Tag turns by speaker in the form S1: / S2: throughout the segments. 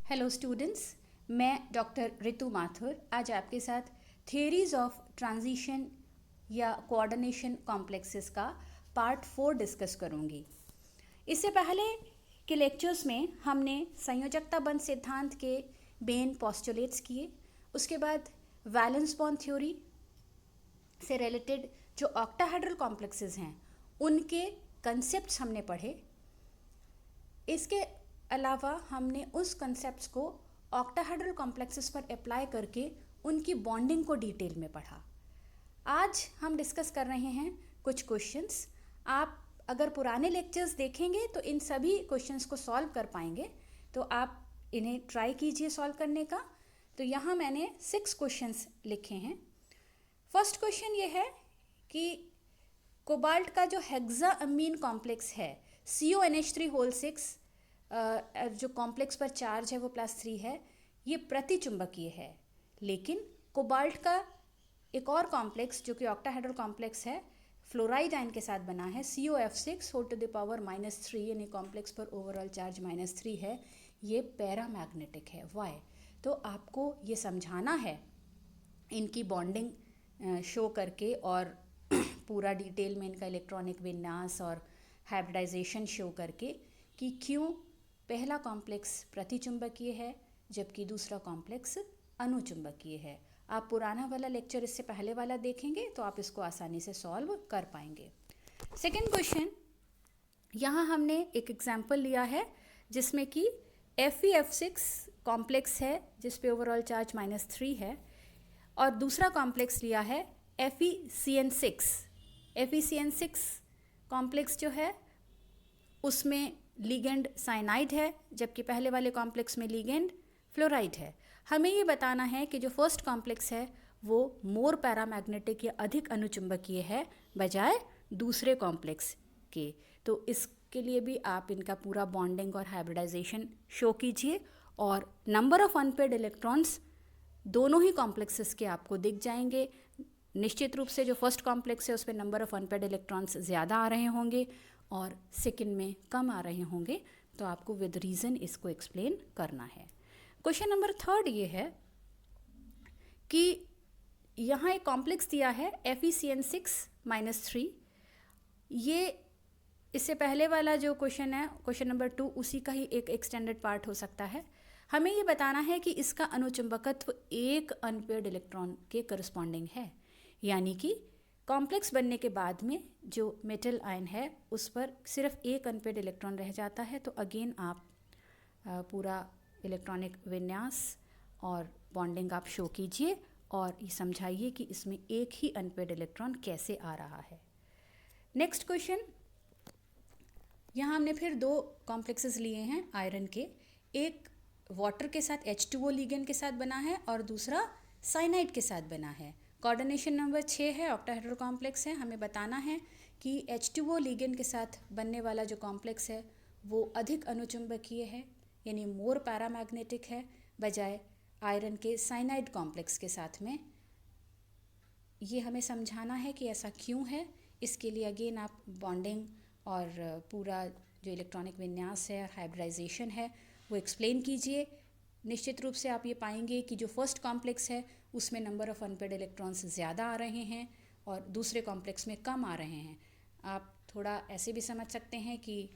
S1: Hello students, मैं doctor Ritu Mathur आज आपके साथ थियरीज ऑफ ट्रांजिशन या कोऑर्डिनेशन कॉम्प्लेक्सेस का पार्ट 4 डिस्कस करूंगी। इससे पहले के लेक्चर्स में हमने संयोजकता बंध सिद्धांत के मेन पोस्टुलेट्स किए। उसके बाद वैलेंस बॉन्ड थ्योरी से रिलेटेड जो ऑक्टाहेड्रल कॉम्प्लेक्सेस हैं उनके कंसेप्ट्स हमने पढ़े। इसके अलावा हमने उस कंसेप्ट्स को ऑक्टाहेड्रल कॉम्प्लेक्सेस पर अप्लाई करके उनकी बॉन्डिंग को डिटेल में पढ़ा। आज हम डिस्कस कर रहे हैं कुछ क्वेश्चंस। आप अगर पुराने लेक्चर्स देखेंगे तो इन सभी क्वेश्चंस को सॉल्व कर पाएंगे, तो आप इन्हें ट्राई कीजिए सॉल्व करने का। तो यहाँ मैंने 6 क्वेश्चंस लिखे हैं। फर्स्ट क्वेश्चन ये है कि कोबाल्ट का जो हेक्साअमीन कॉम्प्लेक्स है CONH3 जो कॉम्प्लेक्स पर चार्ज है वो +3 है, ये प्रतिचुंबकीय है। लेकिन कोबाल्ट का एक और कॉम्प्लेक्स जो कि ऑक्टाहेड्रल कॉम्प्लेक्स है फ्लोराइड आयन के साथ बना है COF6 यानी कॉम्प्लेक्स पर ओवरऑल चार्ज -3 है, ये पैरामैग्नेटिक है। वाई? तो आपको ये समझाना है इनकी बॉन्डिंग शो करके और पूरा डिटेल में इनका इलेक्ट्रॉनिक विन्यास और हाइब्रिडाइजेशन शो करके कि क्यों पहला कॉम्प्लेक्स प्रतिचुंबकीय है जबकि दूसरा कॉम्प्लेक्स अनुचुंबकीय है। आप पुराना वाला लेक्चर इससे पहले वाला देखेंगे तो आप इसको आसानी से सॉल्व कर पाएंगे। सेकेंड क्वेश्चन, यहाँ हमने एक एग्जाम्पल लिया है जिसमें कि FeF6 कॉम्प्लेक्स है जिस पे ओवरऑल चार्ज -3 है, और दूसरा कॉम्प्लेक्स लिया है FeCN6। FeCN6 कॉम्प्लेक्स जो है उसमें लिगेंड साइनाइड है जबकि पहले वाले कॉम्प्लेक्स में लिगेंड फ्लोराइड है। हमें ये बताना है कि जो फर्स्ट कॉम्प्लेक्स है वो मोर पैरामैग्नेटिक या अधिक अनुचुंबकीय है बजाय दूसरे कॉम्प्लेक्स के। तो इसके लिए भी आप इनका पूरा बॉन्डिंग और हाइब्रिडाइजेशन शो कीजिए, और नंबर ऑफ अनपेयर्ड इलेक्ट्रॉन्स दोनों ही कॉम्प्लेक्सेस के आपको दिख जाएंगे। निश्चित रूप से जो फर्स्ट कॉम्प्लेक्स है उस पर नंबर ऑफ अनपेयर्ड इलेक्ट्रॉन्स ज़्यादा आ रहे होंगे और सेकंड में कम आ रहे होंगे, तो आपको विद रीज़न इसको एक्सप्लेन करना है। क्वेश्चन नंबर 3 ये है कि यहाँ एक कॉम्प्लेक्स दिया है FeCN6-3। ये इससे पहले वाला जो क्वेश्चन है क्वेश्चन नंबर 2 उसी का ही एक एक्सटेंडेड पार्ट हो सकता है। हमें ये बताना है कि इसका अनुचुंबकत्व एक अनपेयर्ड इलेक्ट्रॉन के करस्पॉन्डिंग है, यानी कि कॉम्प्लेक्स बनने के बाद में जो मेटल आयन है उस पर सिर्फ एक अनपेयर्ड इलेक्ट्रॉन रह जाता है। तो अगेन आप पूरा इलेक्ट्रॉनिक विन्यास और बॉन्डिंग आप शो कीजिए और ये समझाइए कि इसमें एक ही अनपेयर्ड इलेक्ट्रॉन कैसे आ रहा है। नेक्स्ट क्वेश्चन, यहाँ हमने फिर 2 कॉम्प्लेक्सेस लिए हैं आयरन के। एक वाटर के साथ H2O लिगेंड के साथ बना है और दूसरा साइनाइड के साथ बना है। कोऑर्डिनेशन नंबर 6 है, ऑक्टाहेड्रल कॉम्प्लेक्स है। हमें बताना है कि H2O लिगेंड के साथ बनने वाला जो कॉम्प्लेक्स है वो अधिक अनुचुंबकीय है यानी मोर पैरामैग्नेटिक है बजाय आयरन के साइनाइड कॉम्प्लेक्स के साथ में। ये हमें समझाना है कि ऐसा क्यों है। इसके लिए अगेन आप बॉन्डिंग और पूरा जो इलेक्ट्रॉनिक विन्यास है और हाइब्रिडाइजेशन है वो एक्सप्लेन कीजिए। निश्चित रूप से आप ये पाएंगे कि जो फर्स्ट कॉम्प्लेक्स है उसमें नंबर ऑफ़ अनपेयर्ड इलेक्ट्रॉन्स ज़्यादा आ रहे हैं और दूसरे कॉम्प्लेक्स में कम आ रहे हैं। आप थोड़ा ऐसे भी समझ सकते हैं कि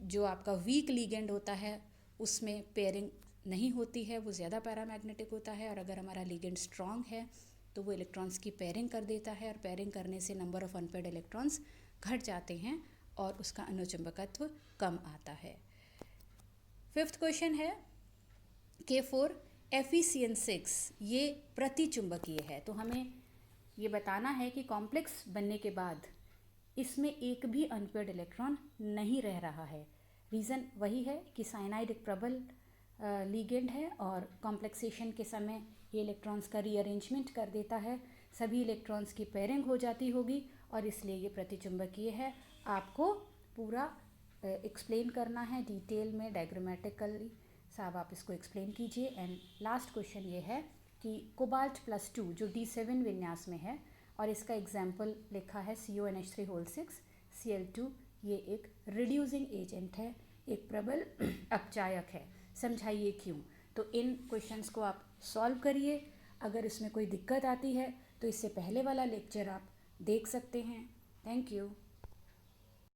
S1: जो आपका वीक लिगेंड होता है उसमें पेयरिंग नहीं होती है, वो ज़्यादा पैरामैग्नेटिक होता है, और अगर हमारा लिगेंड स्ट्रॉन्ग है तो वो इलेक्ट्रॉन्स की पेयरिंग कर देता है और पेयरिंग करने से नंबर ऑफ़ अनपेयर्ड इलेक्ट्रॉन्स घट जाते हैं और उसका अनुचुंबकत्व कम आता है। 5th क्वेश्चन है K4 FeCN6, ये प्रतिचुंबकीय है। तो हमें ये बताना है कि कॉम्प्लेक्स बनने के बाद इसमें एक भी अनपेयर्ड इलेक्ट्रॉन नहीं रह रहा है। रीज़न वही है कि साइनाइड एक प्रबल लिगेंड है और कॉम्प्लेक्सेशन के समय ये इलेक्ट्रॉन्स का रीअरेंजमेंट कर देता है, सभी इलेक्ट्रॉन्स की पेयरिंग हो जाती होगी और इसलिए ये प्रतिचुंबकीय है। आपको पूरा एक्सप्लेन करना है डिटेल में डायग्रामेटिकली। साहब आप इसको एक्सप्लेन कीजिए। एंड लास्ट क्वेश्चन ये है कि कोबाल्ट +2 जो D7 विन्यास में है और इसका एग्जाम्पल लिखा है CONH3 Cl2, ये एक रिड्यूसिंग एजेंट है, एक प्रबल अपचायक है। समझाइए क्यों। तो इन क्वेश्चंस को आप सॉल्व करिए। अगर इसमें कोई दिक्कत आती है तो इससे पहले वाला लेक्चर आप देख सकते हैं। Thank you.